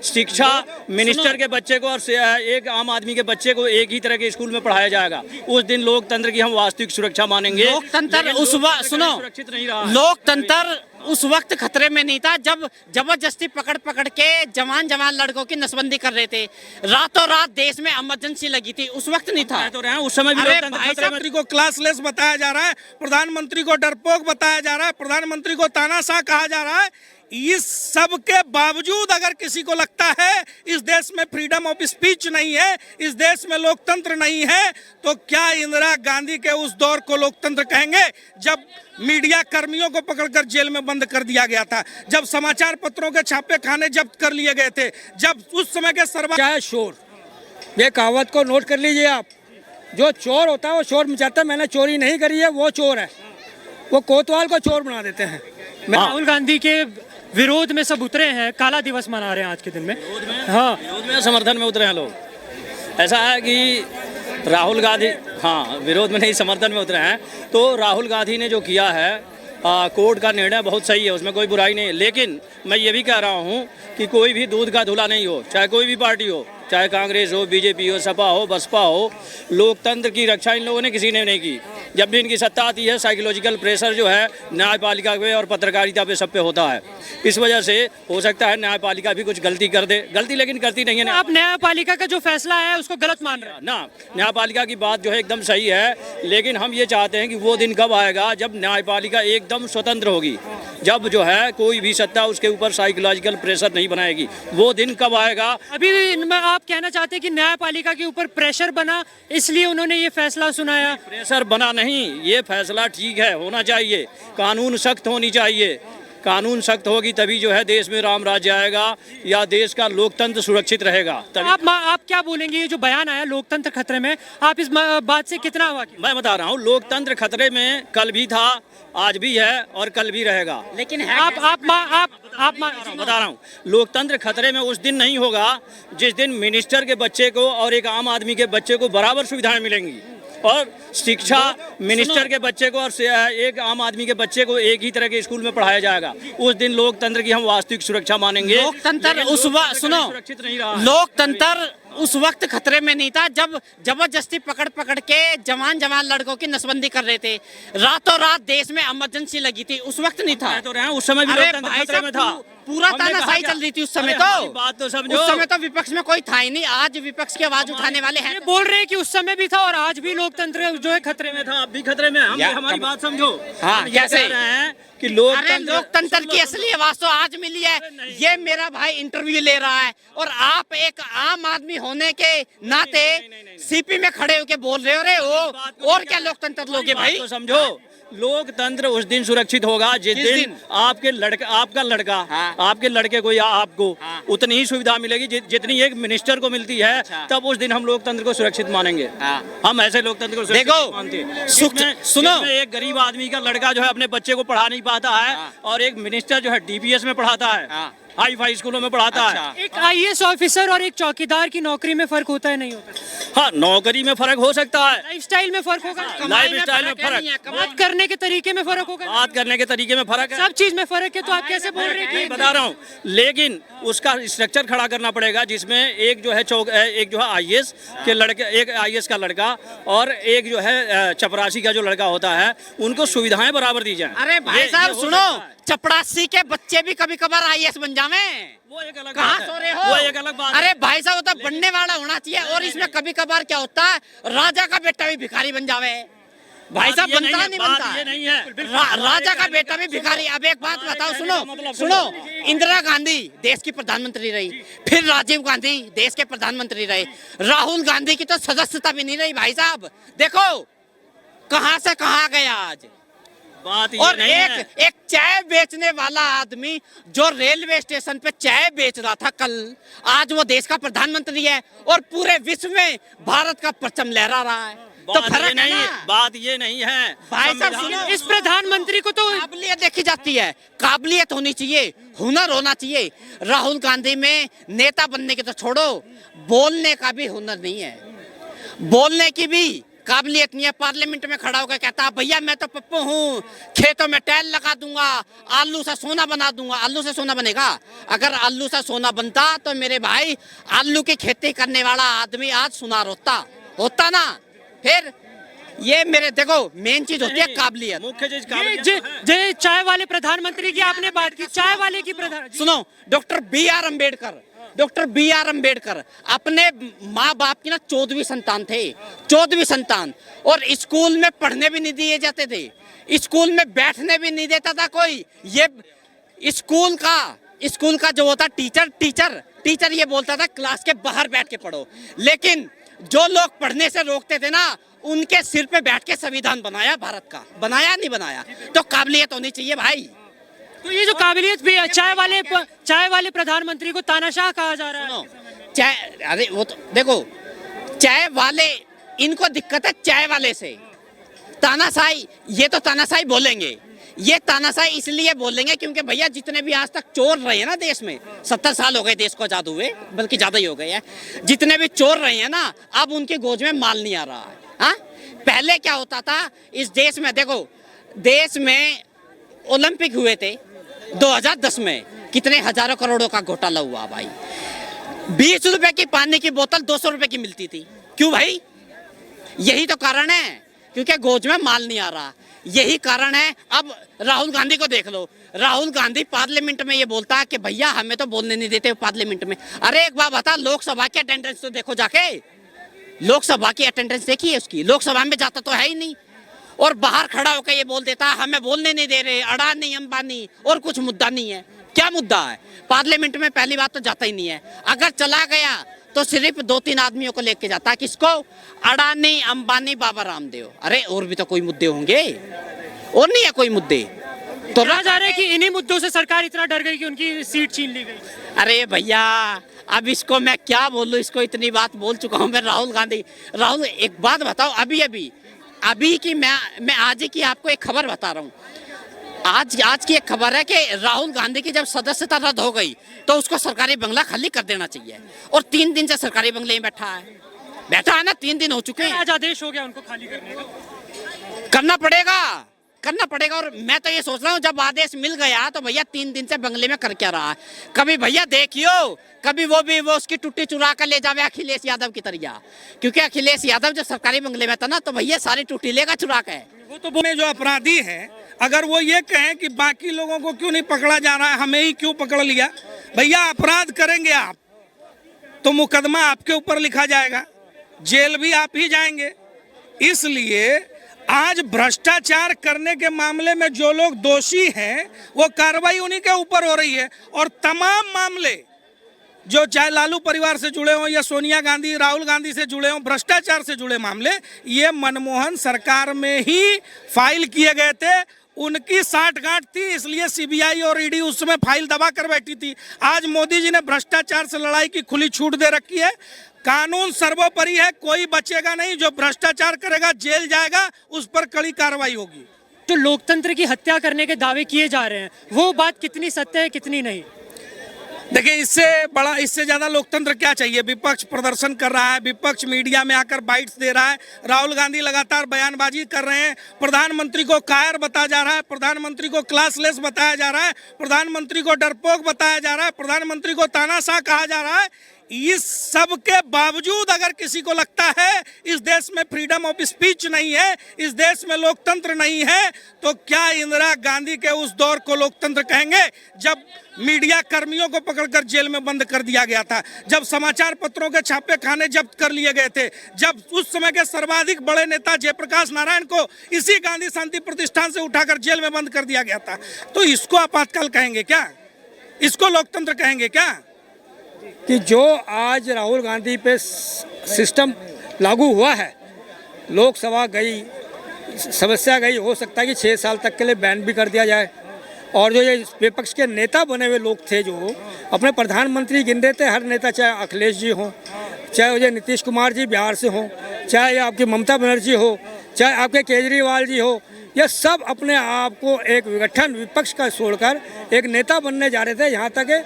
शिक्षा मिनिस्टर के बच्चे को और एक आम आदमी के बच्चे को एक ही तरह के स्कूल में पढ़ाया जाएगा, उस दिन लोकतंत्र की हम वास्तविक सुरक्षा मानेंगे। लोकतंत्र उस वक्त सुनो, सुरक्षित नहीं रहा। लोकतंत्र उस वक्त खतरे में नहीं था जब जबरदस्ती पकड़ पकड़ के जवान लड़कों की नसबंदी कर रहे थे, रातों रात देश में इमरजेंसी लगी थी, उस वक्त नहीं था। तो रहे उस समय भी प्रधानमंत्री को क्लासलेस बताया जा रहा है, प्रधानमंत्री को डरपोक बताया जा रहा है, प्रधानमंत्री को तानाशाह कहा जा रहा है। इस सब के बावजूद अगर किसी को लगता है इस देश में फ्रीडम ऑफ स्पीच नहीं है, इस देश में लोकतंत्र नहीं है, तो क्या इंदिरा गांधी के उस दौर को लोकतंत्र कहेंगे जब मीडिया कर्मियों को पकड़कर जेल में बंद कर दिया गया था, जब समाचार पत्रों के छापे खाने जब्त कर लिए गए थे, जब उस समय के क्या शोर, ये कहावत को नोट कर लीजिए आप, जो चोर होता है वो शोर मचाता है, मैंने चोरी नहीं करी है वो चोर है, वो कोतवाल को चोर बना देते हैं। राहुल गांधी के विरोध में सब उतरे हैं, काला दिवस मना रहे हैं आज के दिन में। हाँ, विरोध में समर्थन में उतरे हैं लोग। ऐसा है कि राहुल गांधी, हाँ विरोध में नहीं समर्थन में उतरे हैं। तो राहुल गांधी ने जो किया है कोर्ट का निर्णय बहुत सही है, उसमें कोई बुराई नहीं है, लेकिन मैं ये भी कह रहा हूँ कि कोई भी दूध का धुला नहीं हो, चाहे कोई भी पार्टी हो, चाहे कांग्रेस हो, बीजेपी हो, सपा हो, बसपा हो, लोकतंत्र की रक्षा इन लोगों ने किसी ने नहीं की। जब भी इनकी सत्ता आती है साइकोलॉजिकल प्रेशर जो है न्यायपालिका पे और पत्रकारिता पे सब पे होता है। इस वजह से हो सकता है न्यायपालिका भी कुछ गलती कर दे, गलती लेकिन करती नहीं है। आप न्यायपालिका का जो फैसला है उसको गलत मान रहे हैं ना? न्यायपालिका की बात जो है एकदम सही है, लेकिन हम ये चाहते हैं कि वो दिन कब आएगा जब न्यायपालिका एकदम स्वतंत्र होगी, जब जो है कोई भी सत्ता उसके ऊपर साइकोलॉजिकल प्रेशर नहीं बनाएगी। वो दिन कब आएगा? अभी आप कहना चाहते हैं कि न्यायपालिका के ऊपर प्रेशर बना इसलिए उन्होंने ये फैसला सुनाया? प्रेशर बना नहीं, ये फैसला ठीक है, होना चाहिए, कानून सख्त होनी चाहिए, कानून सख्त होगी तभी जो है देश में राम राज्य आएगा या देश का लोकतंत्र सुरक्षित रहेगा। आप क्या बोलेंगे, ये जो बयान आया लोकतंत्र खतरे में, आप इस बात से कितना वाकिफ? मैं बता रहा हूँ लोकतंत्र खतरे में कल भी था, आज भी है और कल भी रहेगा। लेकिन आप बता रहा हूँ लोकतंत्र खतरे में उस दिन नहीं होगा जिस दिन मिनिस्टर के बच्चे को और एक आम आदमी के बच्चे को बराबर सुविधाएं मिलेंगी, और शिक्षा मिनिस्टर के बच्चे को और एक आम आदमी के बच्चे को एक ही तरह के स्कूल में पढ़ाया जाएगा, उस दिन लोकतंत्र की हम वास्तविक सुरक्षा मानेंगे। लोकतंत्र उस वक्त सुनो, सुरक्षित नहीं रहा। लोकतंत्र उस वक्त खतरे में नहीं था जब जबरदस्ती पकड़ पकड़ के जवान लड़कों की नसबंदी कर रहे थे, रातों रात देश में इमरजेंसी लगी थी, उस वक्त नहीं था। तो रहे उस समय भी लोकतंत्र खतरे में था, पूरा तानाशाही चल रही थी उस समय। तो बात तो समझो, उस समय तो विपक्ष में कोई था ही नहीं, आज विपक्ष की आवाज उठाने वाले हैं। ये बोल रहे हैं कि उस समय भी था और आज भी लोकतंत्र जो है खतरे में था, अब भी खतरे में। हमारी बात समझो। हाँ, कैसे हैं कि लोकतंत्र की असली आवाज तो आज मिली है। ये मेरा भाई इंटरव्यू ले रहा है और आप एक आम आदमी होने के नाते सीपी में खड़े होके बोल रहे हो रे वो, और क्या लोकतंत्र लोगे भाई? तो समझो लोकतंत्र उस दिन सुरक्षित होगा जिस दिन आपके आपका लड़का, आपके लड़के को या आपको उतनी ही सुविधा मिलेगी जितनी एक मिनिस्टर को मिलती है। तब उस दिन हम लोकतंत्र को सुरक्षित मानेंगे। हम ऐसे लोकतंत्र को सुरक्षित मानते हैं। सुनो, एक गरीब आदमी का लड़का जो है अपने बच्चे को पढ़ा नहीं पाता है और एक मिनिस्टर जो है डीपीएस में पढ़ाता है, हाई फाई स्कूलों में पढ़ाता है। एक आईएएस ऑफिसर और एक चौकीदार की नौकरी में फर्क होता है नहीं होता? हाँ, नौकरी में फर्क हो सकता है, लाइफस्टाइल में फर्क होगा, लाइफस्टाइल में फर्क, बात करने के तरीके में फर्क होगा, बात करने के तरीके में फर्क है, सब चीज में फर्क है। तो आप कैसे बोल रहे हैं कि? बता रहा हूँ, लेकिन उसका स्ट्रक्चर खड़ा करना पड़ेगा जिसमें एक जो है एक जो है आईएएस के लड़के, एक आईएएस का लड़का और एक जो है चपरासी का जो लड़का होता है, उनको सुविधाएं बराबर दी जाए। अरे भाई साहब सुनो, चपरासी के बच्चे भी कभी कभार आईएएस बन जावे, वो एक अलग कहाँ बात है। सो रहे हो? वो एक अलग बात है। अरे भाई साहब वो तो बनने वाला होना चाहिए, और इसमें कभी कभार क्या होता है राजा का बेटा भी भिखारी बन जावे। भाई साहब बनता नहीं बनता, ये नहीं है। राजा का बेटा भी भिखारी। अब एक बात बताओ, सुनो, इंदिरा गांधी देश की प्रधानमंत्री रही, फिर राजीव गांधी देश के प्रधानमंत्री रहे, राहुल गांधी की तो सदस्यता भी नहीं रही। भाई साहब देखो कहाँ से कहाँ गया आज। और एक चाय बेचने वाला आदमी जो रेलवे स्टेशन पे चाय बेच रहा था कल, आज वो देश का प्रधानमंत्री है और पूरे विश्व में भारत का परचम लहरा रहा है। तो फर्क नहीं है, बात ये नहीं है भाई साहब सुनो, इस प्रधानमंत्री को तो काबिलियत देखी जाती है, काबिलियत होनी चाहिए, हुनर होना चाहिए। राहुल गांधी में नेता बनने के तो छोड़ो, बोलने का भी हुनर नहीं है, बोलने की भी काबिलियत नहीं है। पार्लियामेंट में खड़ा होकर कहता भैया मैं तो पप्पू हूँ, खेतों में टाइल लगा दूंगा, आलू से सोना बना दूंगा। आलू से सोना बनेगा? अगर आलू से सोना बनता तो मेरे भाई आलू की खेती करने वाला आदमी आज सुनार होता ना। फिर ये मेरे देखो मेन चीज होती है काबिलियत। मुख्य चीज जे चाय वाले प्रधानमंत्री की आपने बात की, चाय वाले की प्रधान सुनो, डॉक्टर बी आर अम्बेडकर अपने माँ बाप की ना 14वीं संतान थे, 14वीं संतान। और स्कूल में पढ़ने भी नहीं दिए जाते थे, स्कूल में बैठने भी नहीं देता था कोई। ये स्कूल का जो होता टीचर ये बोलता था क्लास के बाहर बैठ के पढ़ो। लेकिन जो लोग पढ़ने से रोकते थे ना, उनके सिर पे बैठ के संविधान बनाया भारत का। बनाया नहीं बनाया? तो काबिलियत होनी चाहिए भाई। तो ये जो काबिलियत भी है, चाय वाले प्रधानमंत्री को तानाशाह कहा जा रहा है। चाय, अरे वो तो देखो, चाय वाले, इनको दिक्कत है चाय वाले से। तानाशाही, ये तो तानाशाही बोलेंगे, ये तानाशाही इसलिए बोलेंगे क्योंकि भैया जितने भी आज तक चोर रहे हैं ना देश में, 70 साल हो गए देश को आजाद हुए, बल्कि ज्यादा ही हो गए हैं, जितने भी चोर रहे हैं ना, अब उनके गोद में माल नहीं आ रहा है। हाँ, पहले क्या होता था इस देश में? देखो, देश में ओलंपिक हुए थे 2010 में, कितने हजारों करोड़ों का घोटाला हुआ भाई। 20 रुपए की पानी की बोतल 200 रुपए की मिलती थी। क्यों भाई? यही तो कारण है, क्योंकि गोद में माल नहीं आ रहा। यही कारण है। अब राहुल गांधी को देख लो, राहुल गांधी पार्लियामेंट में ये बोलता है कि भैया हमें तो बोलने नहीं देते पार्लियामेंट में। अरे एक बार बता, लोकसभा की अटेंडेंस तो देखो जाके, लोकसभा की अटेंडेंस देखी है उसकी? लोकसभा में जाता तो है ही नहीं, और बाहर खड़ा होकर ये बोल देता है हमें बोलने नहीं दे रहे, अडानी अंबानी, और कुछ मुद्दा नहीं है। क्या मुद्दा है? पार्लियामेंट में पहली बात तो जाता ही नहीं है। अगर चला गया तो सिर्फ 2-3 आदमियों को लेके जाता है। किसको? अडानी अंबानी बाबा रामदेव। अरे और भी तो कोई मुद्दे होंगे, और नहीं है कोई मुद्दे? तो कहा जा रहा है कि इन्हीं मुद्दों से सरकार इतना डर गई कि उनकी सीट छीन ली गई। अरे भैया, अब इसको मैं क्या बोलूं, इसको इतनी बात बोल चुका हूं मैं। राहुल एक बात बताओ, अभी की मैं आज ही की आपको एक खबर बता रहा हूं। आज की एक खबर है कि राहुल गांधी की जब सदस्यता रद्द हो गई तो उसको सरकारी बंगला खाली कर देना चाहिए। और 3 दिन से सरकारी बंगले में बैठा है ना, 3 दिन हो चुके हैं। आज आदेश हो गया उनको खाली करने का। करना पड़ेगा। और मैं तो ये सोच रहा हूँ, जब आदेश मिल गया तो भैया 3 दिन से बंगले में कर क्या रहा है? कभी भैया देखियो, कभी वो उसकी टुट्टी चुरा कर ले जावे अखिलेश यादव की तरह। क्योंकि अखिलेश यादव जब सरकारी बंगले में था ना, तो भैया सारी टुट्टी लेगा चुरा के। वो तो बोले जो अपराधी हैं, अगर वो ये कहें कि बाकी लोगों को क्यों नहीं पकड़ा जा रहा है, हमें ही क्यों पकड़ लिया? भैया अपराध करेंगे आप तो मुकदमा आपके ऊपर लिखा जाएगा, जेल भी आप ही जाएंगे। इसलिए आज भ्रष्टाचार करने के मामले में जो लोग दोषी हैं वो कार्रवाई उन्हीं के ऊपर हो रही है। और तमाम मामले जो चाहे लालू परिवार से जुड़े हों या सोनिया गांधी, राहुल गांधी से जुड़े हों, भ्रष्टाचार से जुड़े मामले, ये मनमोहन सरकार में ही फाइल किए गए थे। उनकी साठगांठ थी, इसलिए सीबीआई और ईडी उस समय फाइल दबा कर बैठी थी। आज मोदी जी ने भ्रष्टाचार से लड़ाई की खुली छूट दे रखी है। कानून सर्वोपरि है, कोई बचेगा नहीं। जो भ्रष्टाचार करेगा जेल जाएगा, उस पर कड़ी कार्रवाई होगी। जो लोकतंत्र की हत्या करने के दावे किए जा रहे हैं, वो बात कितनी सत्य है कितनी नहीं? देखिए, इससे ज्यादा लोकतंत्र क्या चाहिए? विपक्ष प्रदर्शन कर रहा है, विपक्ष मीडिया में आकर बाइट्स दे रहा है, राहुल गांधी लगातार बयानबाजी कर रहे हैं, प्रधानमंत्री को कायर बताया जा रहा है, प्रधानमंत्री को क्लासलेस बताया जा रहा है, प्रधानमंत्री को डरपोक बताया जा रहा है, प्रधानमंत्री को तानाशाह कहा जा रहा है। इस सब के बावजूद अगर किसी को लगता है इस देश में फ्रीडम ऑफ स्पीच नहीं है, इस देश में लोकतंत्र नहीं है, तो क्या इंदिरा गांधी के उस दौर को लोकतंत्र कहेंगे जब मीडिया कर्मियों को पकड़कर जेल में बंद कर दिया गया था, जब समाचार पत्रों के छापे खाने जब्त कर लिए गए थे, जब उस समय के सर्वाधिक बड़े नेता जयप्रकाश नारायण को इसी गांधी शांति प्रतिष्ठान से उठाकर जेल में बंद कर दिया गया था? तो इसको आपातकाल कहेंगे क्या? इसको लोकतंत्र कहेंगे क्या? कि जो आज राहुल गांधी पे सिस्टम लागू हुआ है, लोकसभा गई, समस्या गई, हो सकता है कि 6 साल तक के लिए बैन भी कर दिया जाए। और जो ये विपक्ष के नेता बने हुए लोग थे, जो अपने प्रधानमंत्री गिन रहे थे, हर नेता, चाहे अखिलेश जी हों, चाहे ये नीतीश कुमार जी बिहार से हों, चाहे ये आपकी ममता बनर्जी हो, चाहे आपके केजरीवाल जी हो, ये सब अपने आप को एक विघटन विपक्ष का छोड़कर एक नेता बनने जा रहे थे। यहाँ तक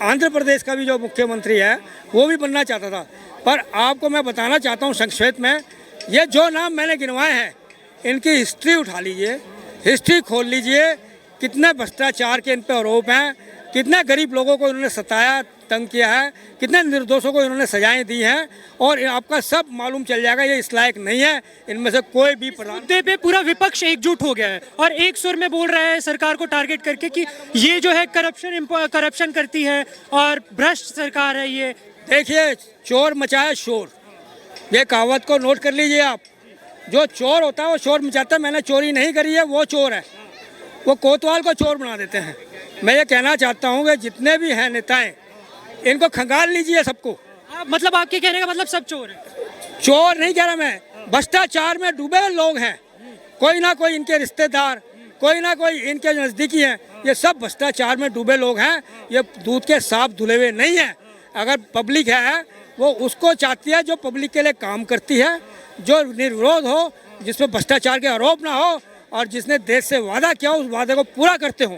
आंध्र प्रदेश का भी जो मुख्यमंत्री है वो भी बनना चाहता था। पर आपको मैं बताना चाहता हूँ संक्षेप में ये जो नाम मैंने गिनवाए हैं इनकी हिस्ट्री उठा लीजिए, हिस्ट्री खोल लीजिए, कितने भ्रष्टाचार के इन पे आरोप हैं, कितने गरीब लोगों को इन्होंने सताया तंग किया है, कितने निर्दोषों को इन्होंने सजाएं दी हैं, और आपका सब मालूम चल जाएगा ये इस लायक नहीं है इनमें से कोई भी प्रधान। मुद्दे पे पूरा विपक्ष एकजुट हो गया है और एक सुर में बोल रहा है सरकार को टारगेट करके कि ये जो है करप्शन करती है और भ्रष्ट सरकार है ये। देखिए, चोर मचाया शोर, ये कहावत को नोट कर लीजिए आप। जो चोर होता है वो शोर मचाता है, मैंने चोरी नहीं करी है वो चोर है, वो कोतवाल को चोर बना देते हैं। मैं ये कहना चाहता हूँ कि जितने भी हैं नेताएं, इनको खंगाल लीजिए सबको। मतलब आपके कहने का मतलब सब चोर है? चोर नहीं कह रहा मैं, भ्रष्टाचार में डूबे हुए लोग हैं, कोई ना कोई इनके रिश्तेदार, कोई ना कोई इनके नज़दीकी हैं, ये सब भ्रष्टाचार में डूबे लोग हैं। ये दूध के साफ धुले हुए नहीं हैं। अगर पब्लिक है वो उसको चाहती है जो पब्लिक के लिए काम करती है, जो निर्विरोध हो, जिसमें भ्रष्टाचार के आरोप ना हो और जिसने देश से वादा किया उस वादे को पूरा करते हों।